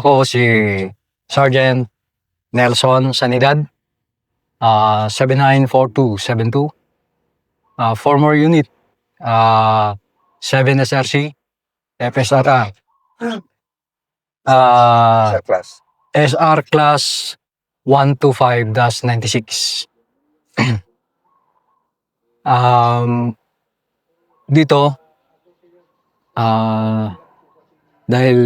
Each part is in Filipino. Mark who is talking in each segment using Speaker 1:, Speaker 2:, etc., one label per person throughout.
Speaker 1: Ako si Sergeant Nelson Sanidad, 794272, former unit, 7 SRC, FSRA,
Speaker 2: Class.
Speaker 1: SR Class 125-96. Dito, dahil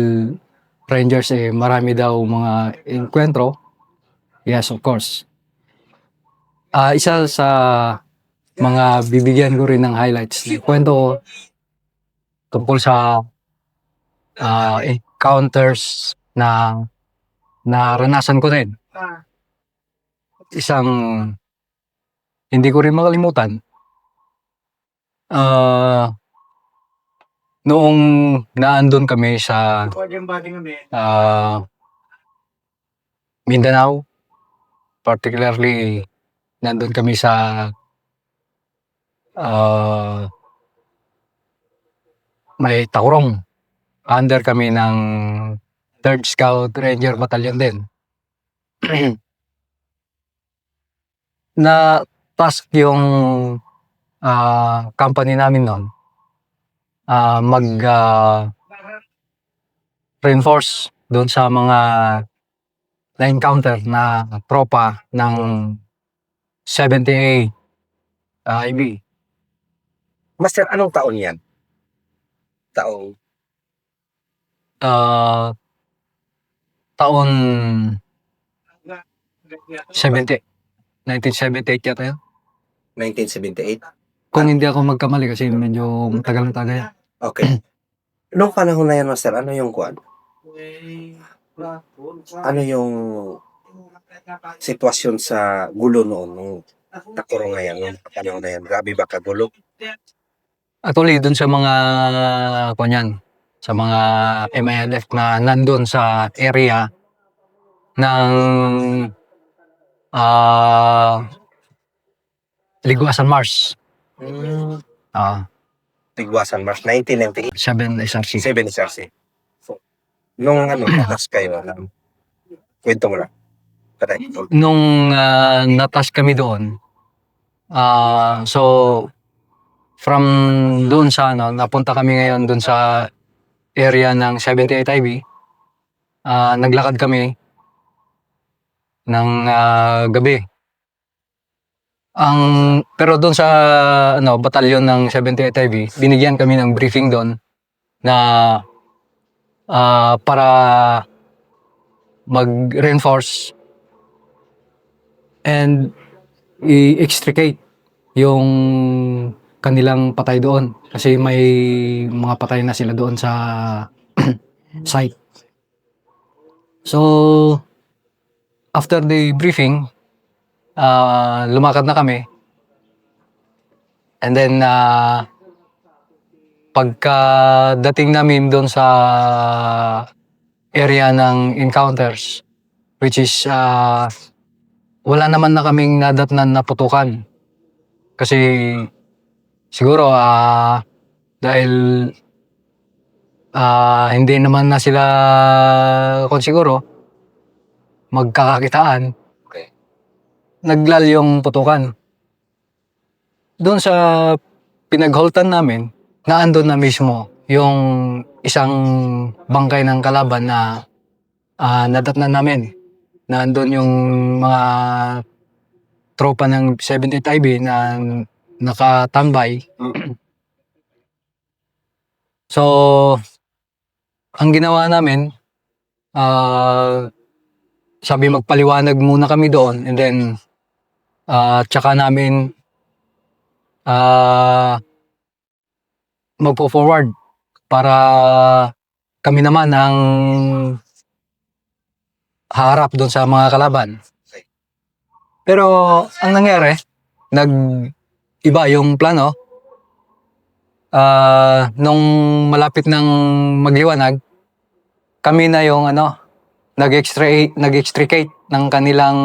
Speaker 1: Rangers marami daw mga enkwentro. Yes, of course. Isa sa mga bibigyan ko rin ng highlights na kwento tungkol sa encounters na naranasan ko rin. Isang hindi ko rin makalimutan. Noong naandun kami sa Mindanao, particularly nandun kami sa may Taurong. Under kami ng 3rd Scout Ranger Battalion din. Na task yung company namin noon reinforce doon sa mga na-encounter na tropa ng 70A IB.
Speaker 2: Master, anong taon yan? Taong?
Speaker 1: Taon 70. 1978 yata yun.
Speaker 2: 1978?
Speaker 1: Kung hindi ako magkamali kasi medyo matagal na tagay.
Speaker 2: Okay. Noong panahon na yan, Master, ano yung kuwan? Ano yung sitwasyon sa gulo noon nung Takurong na yan, nung panahon na yan? Grabe ba kagulo?
Speaker 1: Actually, dun sa mga kunyan, sa mga MILF na nandun sa area ng Ligwasan Mars.
Speaker 2: Tigwasan Mars, 1998.
Speaker 1: 7 SRC.
Speaker 2: 7 SRC. So, nung natas kayo, kwento mo lang.
Speaker 1: Nung natas kami doon, so from doon sa napunta kami ngayon doon sa area ng 78 IB. Naglakad kami ng gabi. Pero doon sa batalyon ng 78 IB, binigyan kami ng briefing doon na para mag-reinforce and i-extricate yung kanilang patay doon kasi may mga patay na sila doon sa site. So after the briefing, lumakad na kami. And then pagkadating namin doon sa area ng encounters, which is wala naman na kaming nadatnan na putukan. Kasi siguro dahil hindi naman na sila kung siguro magkakakitaan, naglal yung putukan. Doon sa pinagholtan namin, naandun na mismo yung isang bangkay ng kalaban na nadatnan namin. Naandun yung mga tropa ng 78 IB na nakatambay. So, ang ginawa namin, sabi magpaliwanag muna kami doon and then tsaka namin magpo-forward para kami naman ang haharap doon sa mga kalaban. Pero ang nangyari, nag-iba yung plano. Nung malapit ng magliwanag, kami na yung nag-extricate ng kanilang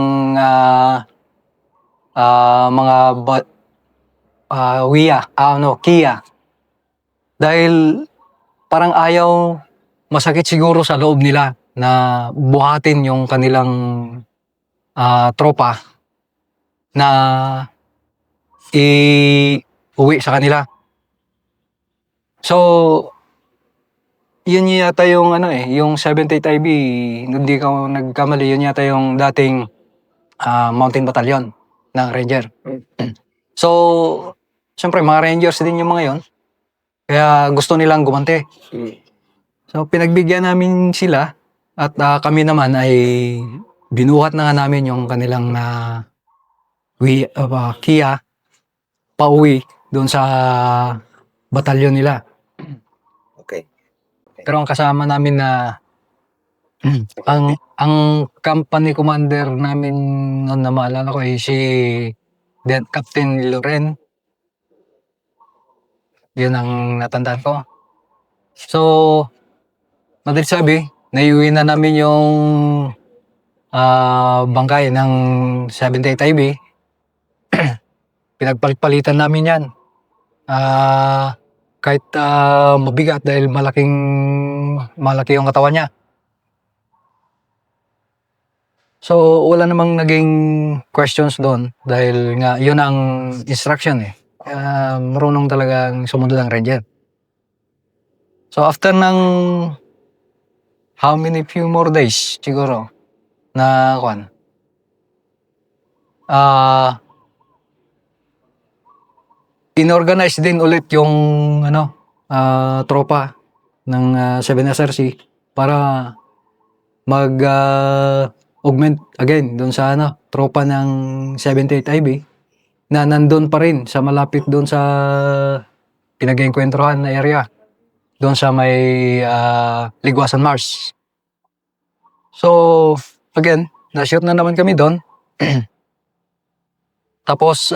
Speaker 1: mga Kia. Dahil parang ayaw, masakit siguro sa loob nila na buhatin yung kanilang tropa na uwi sa kanila. So, yun yata yung yung 78 IB, hindi ka nagkamali, yun yata yung dating Mountain Battalion ng Ranger. So, syempre mga Rangers din yung mga yon. Kaya gusto nilang gumante. So, pinagbigyan namin sila at kami naman ay binuhat na nga namin yung kanilang Kia pauwi doon sa batalyon nila.
Speaker 2: Okay.
Speaker 1: Pero ang kasama namin na ang company commander namin noon na maalala ko ay si Captain Loren. Yun ang natandaan ko. So, madalit sabi, naiuwi na namin yung bangkay ng 78 IB. Pinagpalitan namin yan. Kahit mabigat dahil malaki yung katawan niya. So, wala namang naging questions doon dahil nga yun ang instruction eh. Marunong talagang sumunod ang Ranger. So, after ng how many few more days siguro na inorganize din ulit yung tropa ng 7SRC para augment again doon sa tropa ng 78 IB na nandun pa rin sa malapit doon sa pinag-enkwentrohan na area doon sa may Ligwasan Mars. So again, na-shoot na naman kami doon. Tapos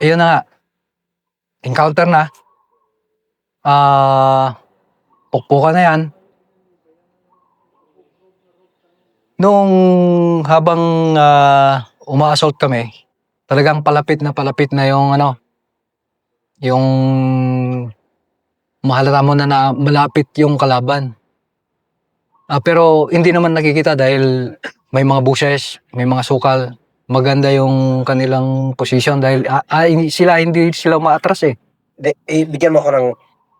Speaker 1: ayun na nga, encounter na, pukpukan na yan. Nung habang uma-assault kami, talagang palapit na yung yung mahalata mo na malapit yung kalaban. Pero hindi naman nakikita dahil may mga bushes, may mga sukal. Maganda yung kanilang position dahil hindi sila umaatras eh.
Speaker 2: Bigyan mo ako ng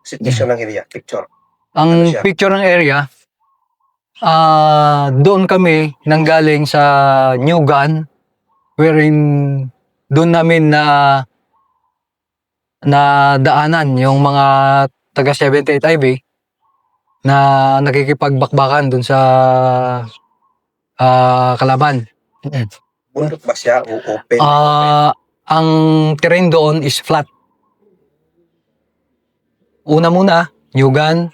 Speaker 2: situation ng area, picture.
Speaker 1: Ang picture ng area, doon kami nanggaling sa New Gun, wherein doon namin na daanan yung mga taga 78 IB na nakikipagbakbakan doon sa kalaban.
Speaker 2: Bundok ba siya o open?
Speaker 1: Ang terrain doon is flat. Una muna, New Gun.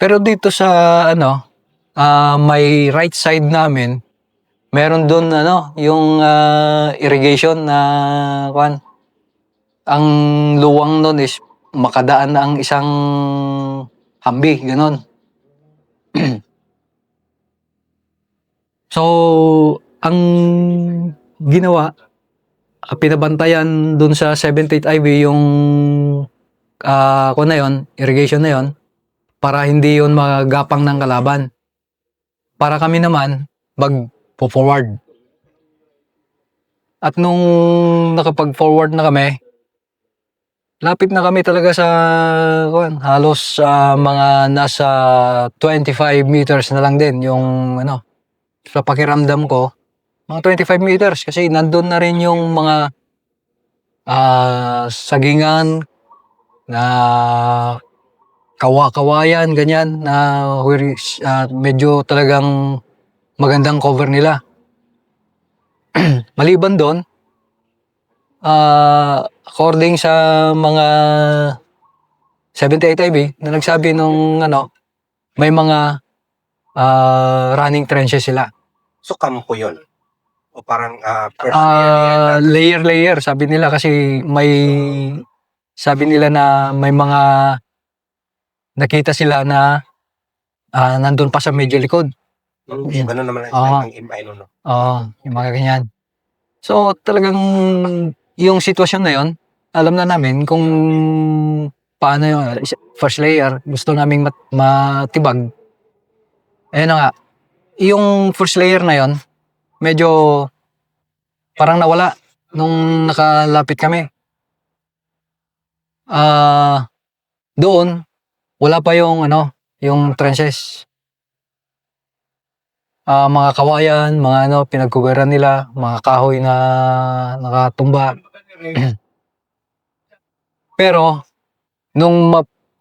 Speaker 1: Pero dito sa may right side namin, meron doon yung irrigation na ang luwang doon is makadaan na ang isang hambi, ganon. So, ang ginawa, pinabantayan doon sa 78 IB yung irrigation na yon para hindi yun magapang ng kalaban. Para kami naman mag-forward. At nung nakapag-forward na kami, lapit na kami talaga sa halos mga nasa 25 meters na lang din yung sa pakiramdam ko, mga 25 meters kasi nandun na rin yung mga sagingan na kawayan, ganyan, na medyo talagang magandang cover nila. Maliban doon, according sa mga 78 IB na nagsabi nung may mga running trenches sila.
Speaker 2: So, kampo yun? O parang
Speaker 1: layer, sabi nila kasi sabi nila na may mga nakita sila na nandun pa sa medyo likod.
Speaker 2: Gano'n naman ang imay no?
Speaker 1: Yung mga ganyan. So talagang yung sitwasyon na yon, alam na namin kung paano yung first layer, gusto naming matibag. Ayun na nga, yung first layer na yon medyo parang nawala nung nakalapit kami. Doon, wala pa yung yung trenches. Mga kawayan, mga pinagkuberan nila, mga kahoy na nakatumba. Pero,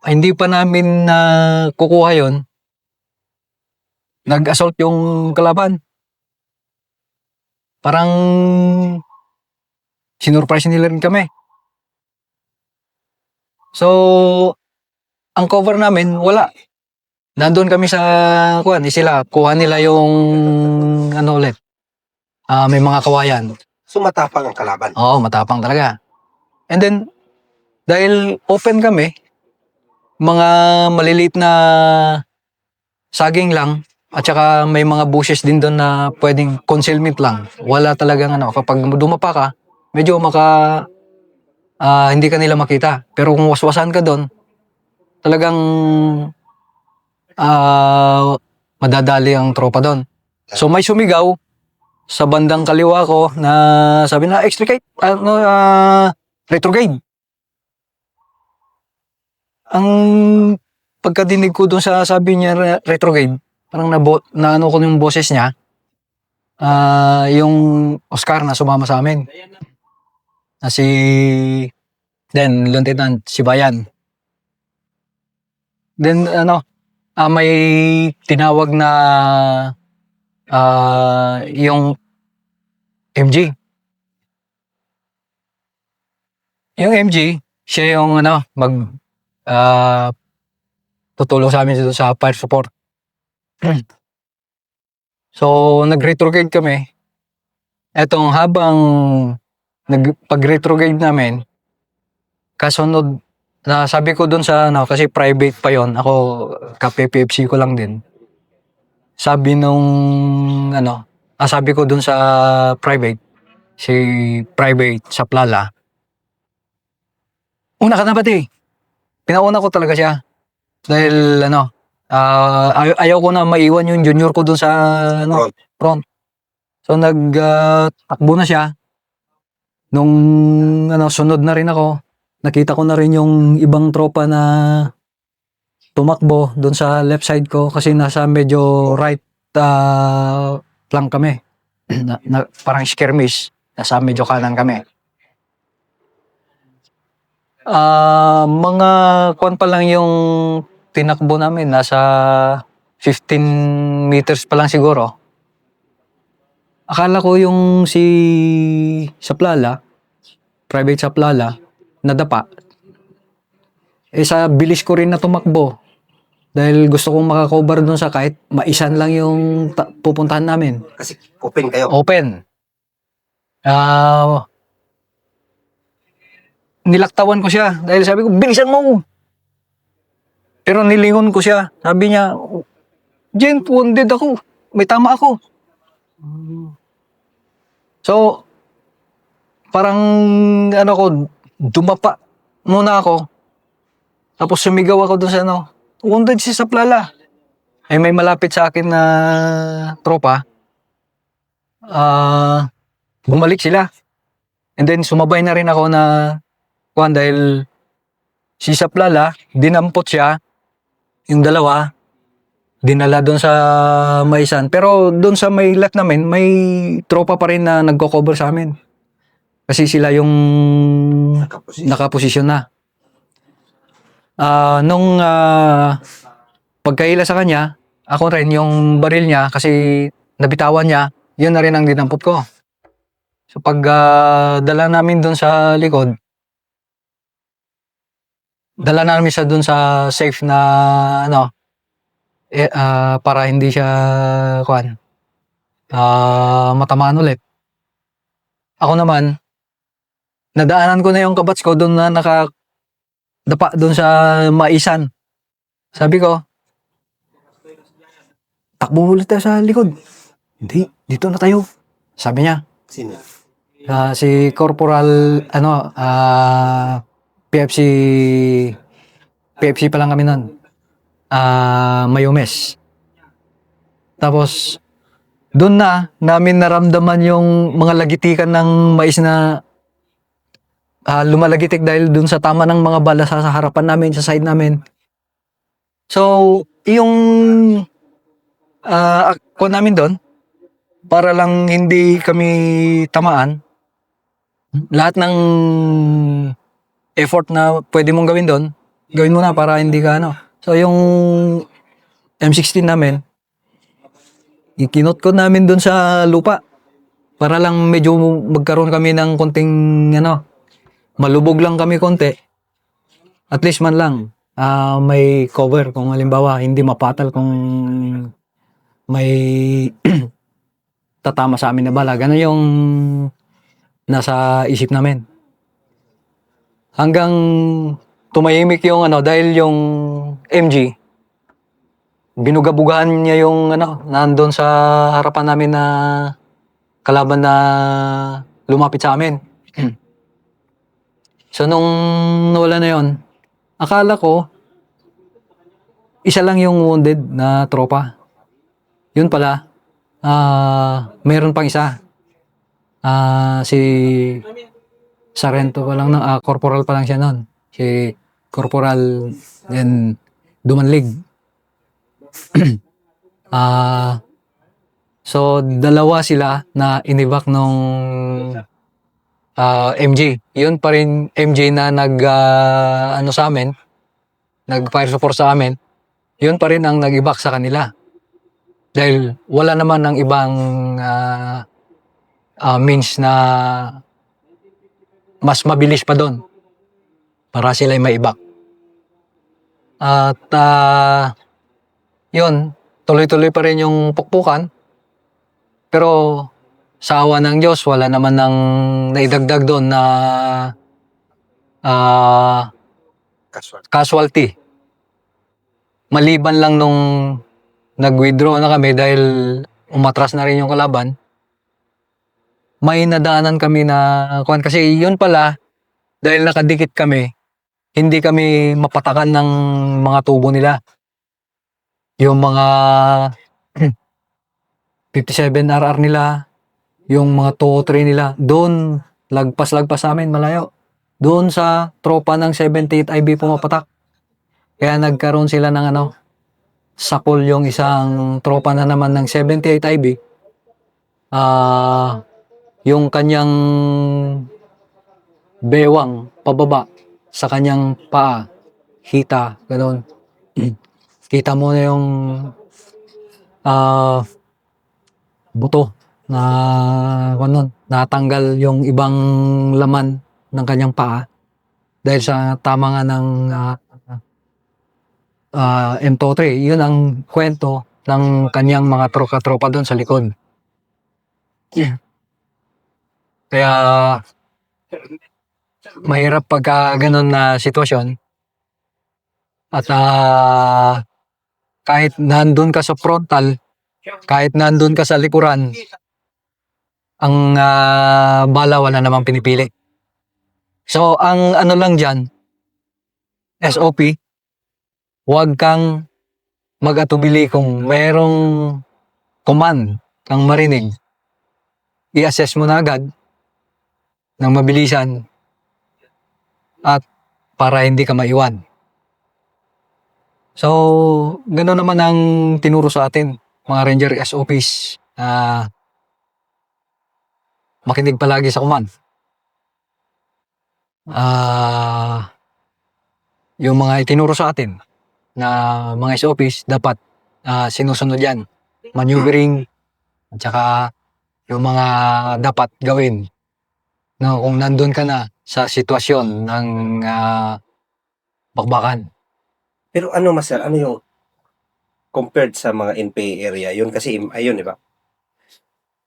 Speaker 1: hindi pa namin na kukuha yon, nag-assault yung kalaban. Parang sinurprise nila rin kami. So, ang cover namin, wala. Nandun kami sa sila, kuha nila yung ulit. May mga kawayan.
Speaker 2: So matapang ang kalaban.
Speaker 1: Oo, matapang talaga. And then, dahil open kami, mga maliliit na saging lang, at saka may mga bushes din doon na pwedeng concealment lang. Wala talagang kapag dumapa ka, medyo hindi ka nila makita. Pero kung waswasan ka doon, talagang madadali ang tropa doon. So may sumigaw sa bandang kaliwa ko na sabi na extricate, retrograde. Ang pagkadinig ko doon sa sabi niya retrograde, parang ko yung boses niya, yung Oscar na sumama sa amin. Na Lieutenant Sibayan. Then may tinawag na yung MG. Yung MG, siya yung tutulong sa amin dito sa fire support. So, nag-retrograde kami. Etong habang pag-retrograde namin, kasunod na sabi ko dun sa kasi private pa yon, ako ka-PPFC ko lang din. Sabi sabi ko dun sa private, si private sa Plala, una ka na pati. Pinauna ko talaga siya. Dahil ayaw ko na maiwan yung junior ko dun sa front. So takbo na siya. Nung sunod na rin ako, nakita ko na rin yung ibang tropa na tumakbo doon sa left side ko kasi nasa medyo right flank kami. Parang skirmish, nasa medyo kanan kami. Mga pa lang yung tinakbo namin, nasa 15 meters pa lang siguro. Akala ko yung Saplala, private Saplala, nadapa. Sa bilis ko rin na tumakbo. Dahil gusto kong makakover dun sa kahit maisan lang yung pupuntahan namin.
Speaker 2: Kasi open kayo.
Speaker 1: Open. Nilaktawan ko siya. Dahil sabi ko, bilisan mo! Pero nilingon ko siya. Sabi niya, Jen, wounded ako. May tama ako. So, parang dumapa muna ako. Tapos sumigaw ako dun sa wounded si Saplala. May malapit sa akin na tropa. Bumalik sila. And then sumabay na rin ako na dahil si Saplala, dinampot siya. Yung dalawa, dinala doon sa maisan. Pero doon sa may left namin, may tropa pa rin na nagko-cover sa amin. Kasi sila yung nakaposisyon na. Nung pagkaila sa kanya, ako rin yung baril niya kasi nabitawan niya, yun na rin ang dinampot ko. So pag dala namin doon sa likod, dala namin siya doon sa safe na para hindi siya matamaan ulit. Ako naman, nadaanan ko na yung kabats ko doon na nakadapa doon sa maisan. Sabi ko, takbo ulit tayo sa likod. Hindi, dito na tayo. Sabi niya.
Speaker 2: Sino?
Speaker 1: Si Corporal PFC PFC pa lang kami nun. Mayomes. Tapos, doon na namin naramdaman yung mga lagitikan ng mais na lumalagitik dahil doon sa tama ng mga bala sa harapan namin, sa side namin. So, yung ako namin doon, para lang hindi kami tamaan, lahat ng effort na pwede mong gawin doon, gawin mo na para hindi ka ano. So, yung M16 namin, ikinot ko namin doon sa lupa para lang medyo magkaroon kami ng konting ano, malubog lang kami konti. At least man lang may cover kung halimbawa hindi mapatal kung may tatama sa amin na bala. Ganun yung nasa isip namin. Hanggang tumahimik yung ano, dahil yung MG, binugabugahan niya yung ano, nandun sa harapan namin na kalaban na lumapit sa amin. So nung nawala na yon, akala ko isa lang yung wounded na tropa. Yun pala, meron pang isa. Si Sarento pa lang, corporal pa lang siya noon. Si Corporal then Dumanlig. So dalawa sila na inibak nung MJ. Yun pa rin MJ na ano sa amin, nag-fire support sa amin. Yun pa rin ang nag-ibak sa kanila. Dahil wala naman ng ibang means na mas mabilis pa doon para sila maibak. At yun, tuloy-tuloy pa rin yung pukpukan. Pero sa awa ng Diyos, wala naman nang naidagdag doon na casualty. Maliban lang nung nag-withdraw na kami dahil umatras na rin yung kalaban, may nadaanan kami na kasi yun pala, dahil nakadikit kami, hindi kami mapatakan ng mga tubo nila. Yung mga 57RR nila, yung mga 203 nila, doon lagpas-lagpas sa amin malayo. Doon sa tropa ng 78 IB pumapatak. Kaya nagkaroon sila ng ano, sakol yung isang tropa na naman ng 78 IB. Yung kanyang bewang pababa sa kanyang paa, hita, gano'n. Kita mo na yung buto na ano, natanggal yung ibang laman ng kanyang paa dahil sa tama nga ng M23. Yun ang kwento ng kanyang mga tropa doon sa likod. Kaya mahirap pagka ganun na sitwasyon. At kahit nandun ka sa frontal, kahit nandun ka sa likuran, ang bala wala namang pinipili. So, ang ano lang dyan, SOP, huwag kang mag-atubili kung merong command kang marinig. I-assess mo na agad ng mabilisan at para hindi ka maiwan. So, gano'n naman ang tinuro sa atin, mga Ranger SOPs. Makinig palagi sa command. Yung mga itinuro sa atin na mga SOPs, dapat sinusunod yan. Maneuvering, at saka yung mga dapat gawin. No, kung nandun ka na sa sitwasyon ng bakbakan.
Speaker 2: Pero ano sir, ano yung compared sa mga NPA area, yun kasi ayun, di ba?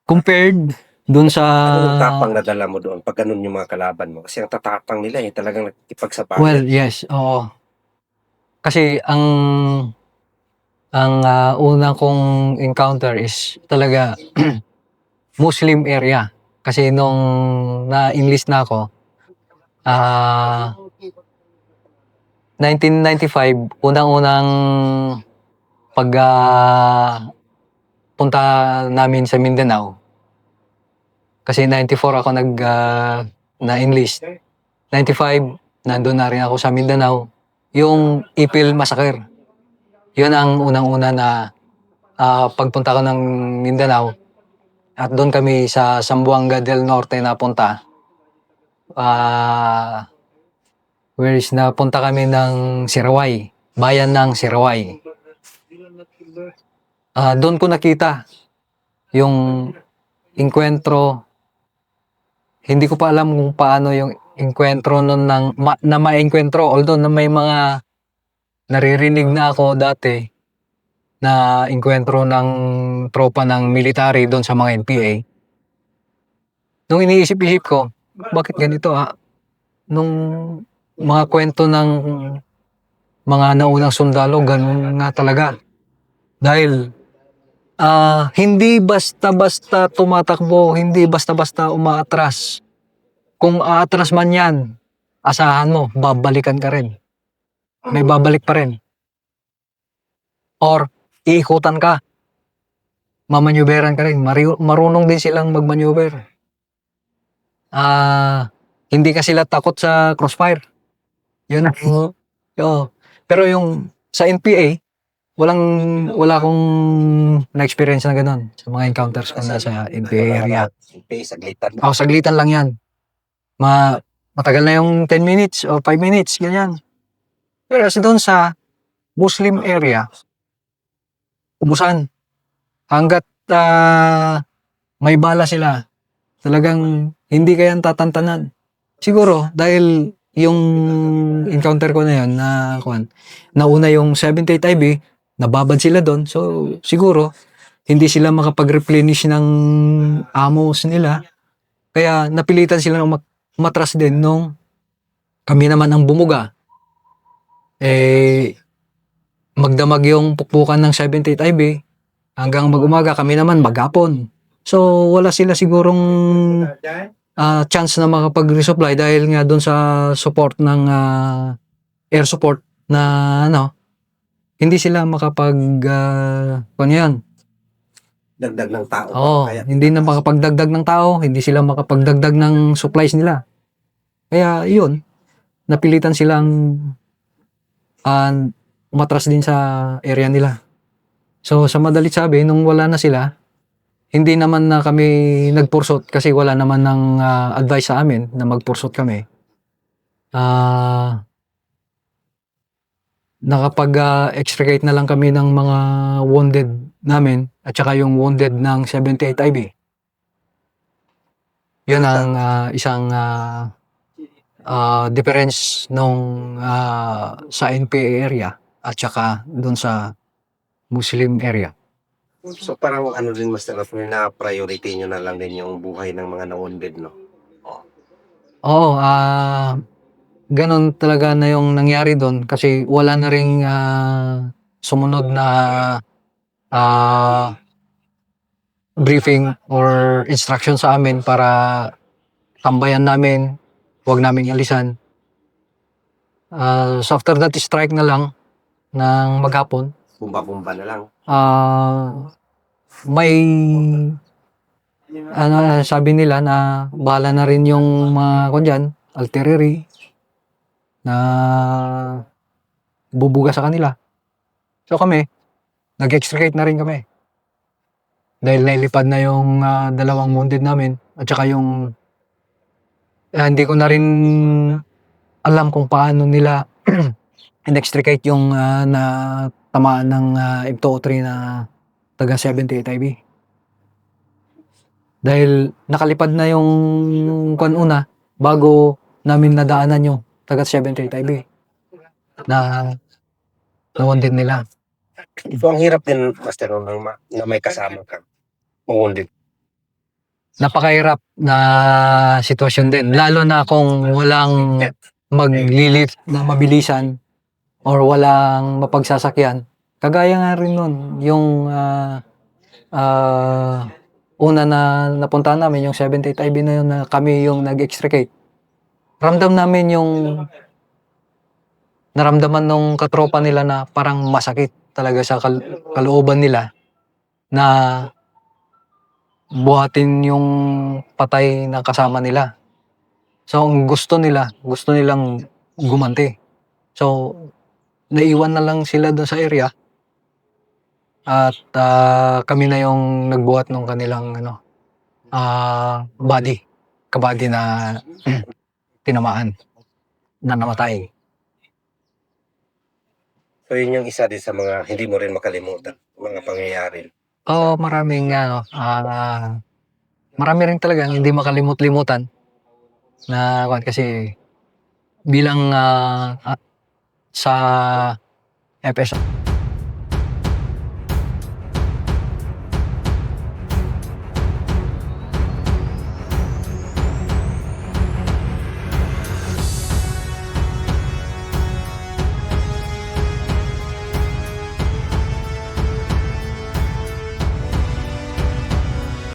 Speaker 1: Compared dun sa...
Speaker 2: Ano yung tapang na dala mo doon pag ganun yung mga kalaban mo? Kasi ang tatapang nila talagang nakikipagsabayan.
Speaker 1: Well, yes, oo. Kasi ang unang kong encounter is talaga Muslim area. Kasi nung na-enlist na ako, 1995, unang-unang pag punta namin sa Mindanao. Kasi 94 ako na-enlist. 95, nandun na rin ako sa Mindanao. Yung Ipil Massacre. Yun ang unang-una na pagpunta ko ng Mindanao. At doon kami sa Zamboanga del Norte napunta. Napunta kami ng Siraway. Bayan ng Siraway. Doon ko nakita yung inkwentro. Hindi ko pa alam kung paano yung inkwentro nun na ma-enkwentro. Although na may mga naririnig na ako dati na inkwentro ng tropa ng military doon sa mga NPA. Nung iniisip-isip ko, bakit ganito Nung mga kwento ng mga naunang sundalo, ganun nga talaga. Dahil hindi basta-basta tumatakbo, hindi basta-basta umaatras. Kung aatras man yan, asahan mo, babalikan ka rin. May babalik pa rin. Or, iikutan ka. Mamanyuberan ka rin. Marunong din silang magmaneuver. Hindi ka sila takot sa crossfire. Yun ang, pero yung sa NPA, wala akong na-experience na gano'n sa mga encounters ko na sa NPA area.
Speaker 2: Saglitan.
Speaker 1: Saglitan lang yan. Matagal na yung 10 minutes o 5 minutes, ganyan. Pero doon sa Muslim area, ubusan. Hanggat may bala sila, talagang hindi kayang tatantanan. Siguro, dahil yung encounter ko na yun, nauna yung 78 IB, nababad sila doon. So, siguro, hindi sila makapag-replenish ng ammos nila. Kaya, napilitan sila ng matras din nung kami naman ang bumuga. Magdamag yung pukpukan ng 78 IB. Hanggang mag-umaga, kami naman maghapon. So, wala sila sigurong chance na makapag-resupply dahil nga doon sa support ng air support na hindi sila makapag
Speaker 2: dagdag ng tao.
Speaker 1: Hindi na makapagdagdag ng tao, hindi sila makapagdagdag ng supplies nila. Kaya yun, napilitan silang umatras din sa area nila. So sa madalit sabi, nung wala na sila, hindi naman na kami nagpursot kasi wala naman ng advice sa amin na magpursot kami. Nakapag-extricate na lang kami ng mga wounded namin at saka yung wounded ng 78 IB. Yun ang isang difference nung sa NPA area at saka dun sa Muslim area.
Speaker 2: So parang din Master of na priority nyo na lang din yung buhay ng mga na-wounded, no?
Speaker 1: Oo, ganon talaga na yung nangyari doon kasi wala na ring sumunod na briefing or instruction sa amin para tambayan namin, huwag namin alisan. So after that strike na lang ng maghapon,
Speaker 2: Bumba-bumba na lang.
Speaker 1: may sabi nila na bahala na rin yung mga artillery na bubuga sa kanila. So kami, nag-extricate na rin kami. Dahil nailipad na yung dalawang wounded namin at saka yung hindi ko na rin alam kung paano nila in-extricate yung natamaan ng M203 na taga 78 IB. Dahil nakalipad na yung una bago namin nadaanan yung taga 78 IB na wounded nila.
Speaker 2: So ang hirap din, Master, na may kasama ka wounded.
Speaker 1: Napakahirap na sitwasyon din. Lalo na kung walang maglilit na mabilisan or walang mapagsasakyan. Kagaya nga rin nun, yung una na napuntahan namin, yung 78 IB na yun na kami yung nag-extricate. Ramdam namin yung naramdaman nung katropa nila na parang masakit talaga sa kalooban nila na buhatin yung patay na kasama nila. So, ang gusto nilang gumanti. So, naiwan na lang sila doon sa area at kami na yung nagbuhat ng kanilang kabady na tinamaan na namatay.
Speaker 2: So yun yung isa din sa mga hindi mo rin makalimutan, mga pangyayari.
Speaker 1: Marami rin talagang hindi makalimut-limutan na kasi bilang sa FS